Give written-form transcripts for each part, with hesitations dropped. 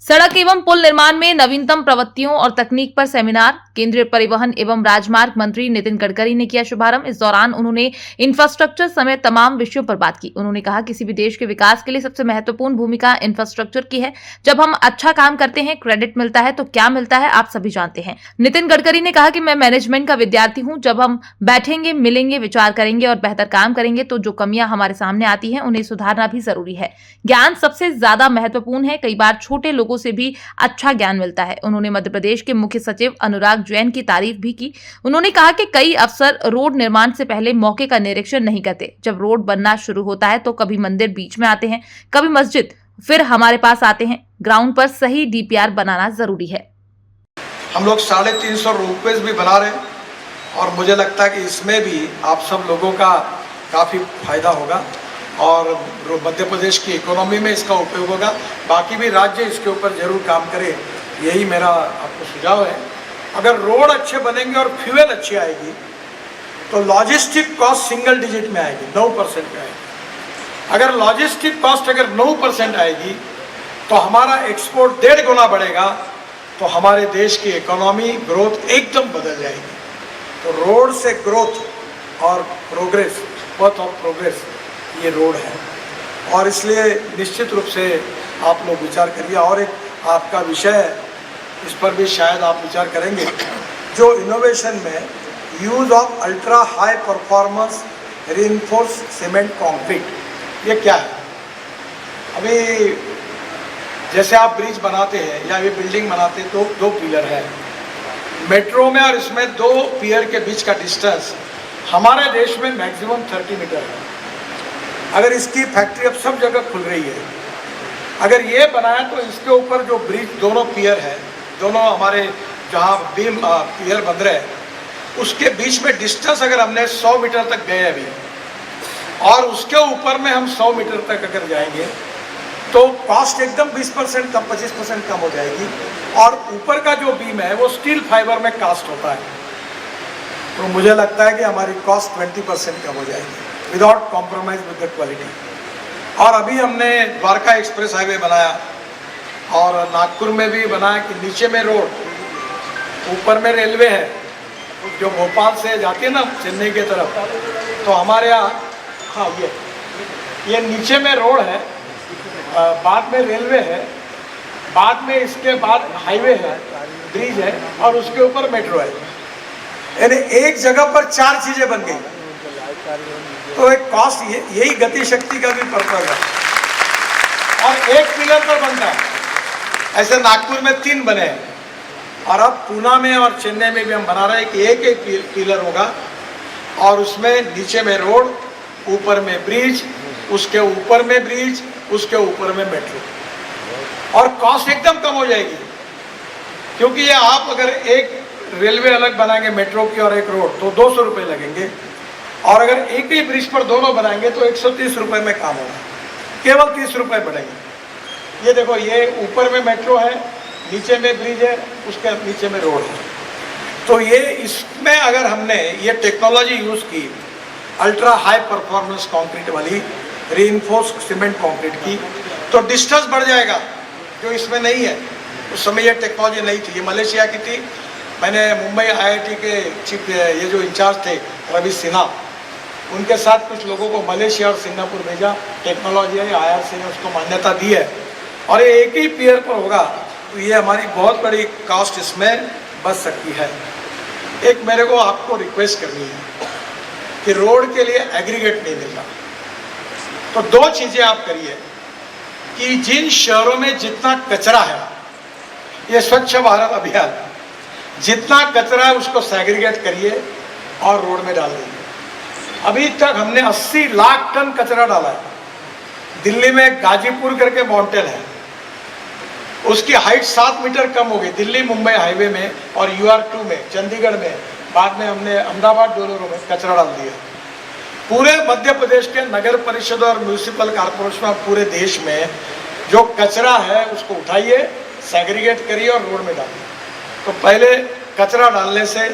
सड़क एवं पुल निर्माण में नवीनतम प्रवृत्तियों और तकनीक पर सेमिनार। केंद्रीय परिवहन एवं राजमार्ग मंत्री नितिन गडकरी ने किया शुभारंभ। इस दौरान उन्होंने इंफ्रास्ट्रक्चर समेत तमाम विषयों पर बात की। उन्होंने कहा, किसी भी देश के विकास के लिए सबसे महत्वपूर्ण भूमिका इंफ्रास्ट्रक्चर की है। जब हम अच्छा काम करते हैं, क्रेडिट मिलता है, तो क्या मिलता है आप सभी जानते हैं। नितिन गडकरी ने कहा कि मैं मैनेजमेंट का विद्यार्थी हूं। जब हम बैठेंगे, मिलेंगे, विचार करेंगे और बेहतर काम करेंगे तो जो कमियां हमारे सामने आती हैं उन्हें सुधारना भी जरूरी है। ज्ञान सबसे ज्यादा महत्वपूर्ण है। कई बार छोटे लोगों से भी अच्छा ज्ञान मिलता है। उन्होंने मध्य प्रदेश के मुख्य सचिव अनुराग जैन की तारीफ भी की। उन्होंने कहा कि कई अफसर रोड निर्माण से पहले मौके का निरीक्षण नहीं करते। जब रोड बनना शुरू होता है तो कभी मंदिर बीच में आते हैं, कभी मस्जिद, फिर हमारे पास आते हैं। ग्राउंड पर सही डीपीआर बनाना जरूरी है। हम लोग 350 रोपवेज भी बना रहे हैं और मुझे लगता है कि इसमें भी आप सब लोगों का काफ़ी फायदा होगा और मध्य प्रदेश की इकोनॉमी में इसका उपयोग होगा। बाकी भी राज्य इसके ऊपर जरूर काम करे, यही मेरा आपको सुझाव है। अगर रोड अच्छे बनेंगे और फ्यूल अच्छी आएगी तो लॉजिस्टिक कॉस्ट सिंगल डिजिट में आएगी, 9% में आएगी। अगर लॉजिस्टिक कॉस्ट अगर 9% आएगी तो हमारा एक्सपोर्ट 1.5 गुना बढ़ेगा, तो हमारे देश की इकोनॉमी ग्रोथ एकदम बदल जाएगी। तो रोड से ग्रोथ और प्रोग्रेस, पथ ऑफ प्रोग्रेस, ये रोड है और इसलिए निश्चित रूप से आप लोग विचार करिए। और एक आपका विषय है, इस पर भी शायद आप विचार करेंगे, जो इनोवेशन में use of ultra high performance reinforce cement concrete, ये क्या है? अभी जैसे आप ब्रिज बनाते हैं या ये बिल्डिंग बनाते हैं तो 2 पिलर है मेट्रो में, और इसमें 2 पिलर के बीच का डिस्टेंस हमारे देश में मैक्सिमम 30 मीटर है। अगर इसकी फैक्ट्री अब सब जगह खुल रही है, अगर ये बनाया तो इसके ऊपर जो ब्रिज दोनों पियर है, दोनों हमारे जहाँ बीम पियर बन रहे हैं, उसके बीच में डिस्टेंस अगर हमने 100 मीटर तक गए अभी, और उसके ऊपर में हम 100 मीटर तक अगर जाएंगे तो कॉस्ट एकदम 20% कम, 25% कम हो जाएगी। और ऊपर का जो बीम है वो स्टील फाइबर में कास्ट होता है, तो मुझे लगता है कि हमारी कॉस्ट 20% कम हो जाएगी without compromise with the quality. और अभी हमने द्वारका एक्सप्रेस हाईवे बनाया और नागपुर में भी बनाया कि नीचे में रोड, ऊपर में रेलवे है, जो भोपाल से जाती है ना चेन्नई की तरफ, तो हमारे यहाँ हाँ ये नीचे में रोड है, बाद में रेलवे है, बाद में इसके बाद हाईवे है, ब्रिज है और उसके ऊपर मेट्रो है। यानी एक जगह पर 4 चीजें बन गई, तो एक कॉस्ट, यही गति शक्ति का भी पर्पज है। और एक पिलर पर बनता है, ऐसे नागपुर में 3 बने हैं और अब पूना में और चेन्नई में भी हम बना रहे हैं कि एक पिलर होगा और उसमें नीचे में रोड, ऊपर में ब्रिज, उसके ऊपर में ब्रिज, उसके ऊपर में मेट्रो, और कॉस्ट एकदम कम हो जाएगी। क्योंकि ये आप अगर एक रेलवे अलग बनाएंगे मेट्रो की और एक रोड, तो 200 रुपये लगेंगे, और अगर एक ही ब्रिज पर दोनों बनाएंगे तो 130 रुपये में काम होगा, केवल 30 रुपये बढ़ेंगे। ये देखो, ये ऊपर में मेट्रो है, नीचे में ब्रिज है, उसके नीचे में रोड है। तो ये इसमें अगर हमने ये टेक्नोलॉजी यूज़ की अल्ट्रा हाई परफॉर्मेंस कंक्रीट वाली, रीइंफोर्स सीमेंट कंक्रीट की, तो डिस्टेंस बढ़ जाएगा, जो इसमें नहीं है। उस समय ये टेक्नोलॉजी नहीं थी, ये मलेशिया की थी। मैंने मुंबई IIT के चीफ ये जो इंचार्ज थे रवि सिन्हा, उनके साथ कुछ लोगों को मलेशिया और सिंगापुर भेजा। टेक्नोलॉजी है, IRC ने उसको मान्यता दी है और ये एक ही पियर पर होगा, तो ये हमारी बहुत बड़ी कॉस्ट इसमें बच सकती है। एक मेरे को आपको रिक्वेस्ट करनी है कि रोड के लिए एग्रीगेट नहीं मिल रहा, तो 2 चीज़ें आप करिए कि जिन शहरों में जितना कचरा है, ये स्वच्छ भारत अभियान, जितना कचरा है उसको सेग्रीगेट करिए और रोड में डाल दीजिए। अभी तक हमने 80 लाख टन कचरा डाला है। दिल्ली में गाजीपुर करके माउंटेन है, उसकी हाइट 7 मीटर कम हो गई दिल्ली मुंबई हाईवे में, और UR2 में चंडीगढ़ में, बाद में हमने अहमदाबाद डोलोरो में कचरा डाल दिया। पूरे मध्य प्रदेश के नगर परिषद और म्यूनिसिपल कॉर्पोरेशन, पूरे देश में जो कचरा है उसको उठाइए, सेग्रीगेट करिए और रोड में डालिए। तो पहले कचरा डालने से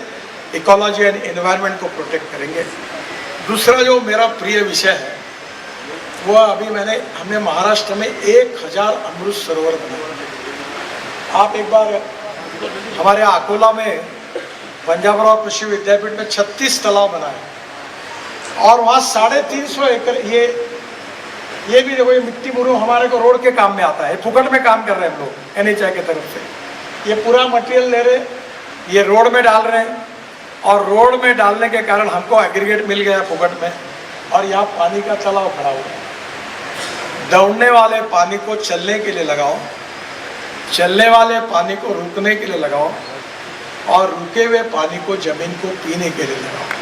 इकोलॉजी एंड एनवायरनमेंट को प्रोटेक्ट करेंगे। दूसरा जो मेरा प्रिय विषय है वो अभी हमने महाराष्ट्र में 1000 अमृत सरोवर बनाए। आप एक बार हमारे अकोला में पंजाबराव कृषि विद्यापीठ में 36 तालाब बनाए और वहाँ 350 एकड़ ये भी देखो, ये मिट्टी मुरूम हमारे को रोड के काम में आता है, फुकट में काम कर रहे हैं हम लोग NHI की तरफ से। ये पूरा मटेरियल ले रहे, ये रोड में डाल रहे हैं और रोड में डालने के कारण हमको एग्रीगेट मिल गया फुकट में और यहाँ पानी का चलाव खड़ा हुआ है। दौड़ने वाले पानी को चलने के लिए लगाओ, चलने वाले पानी को रुकने के लिए लगाओ और रुके हुए पानी को जमीन को पीने के लिए लगाओ।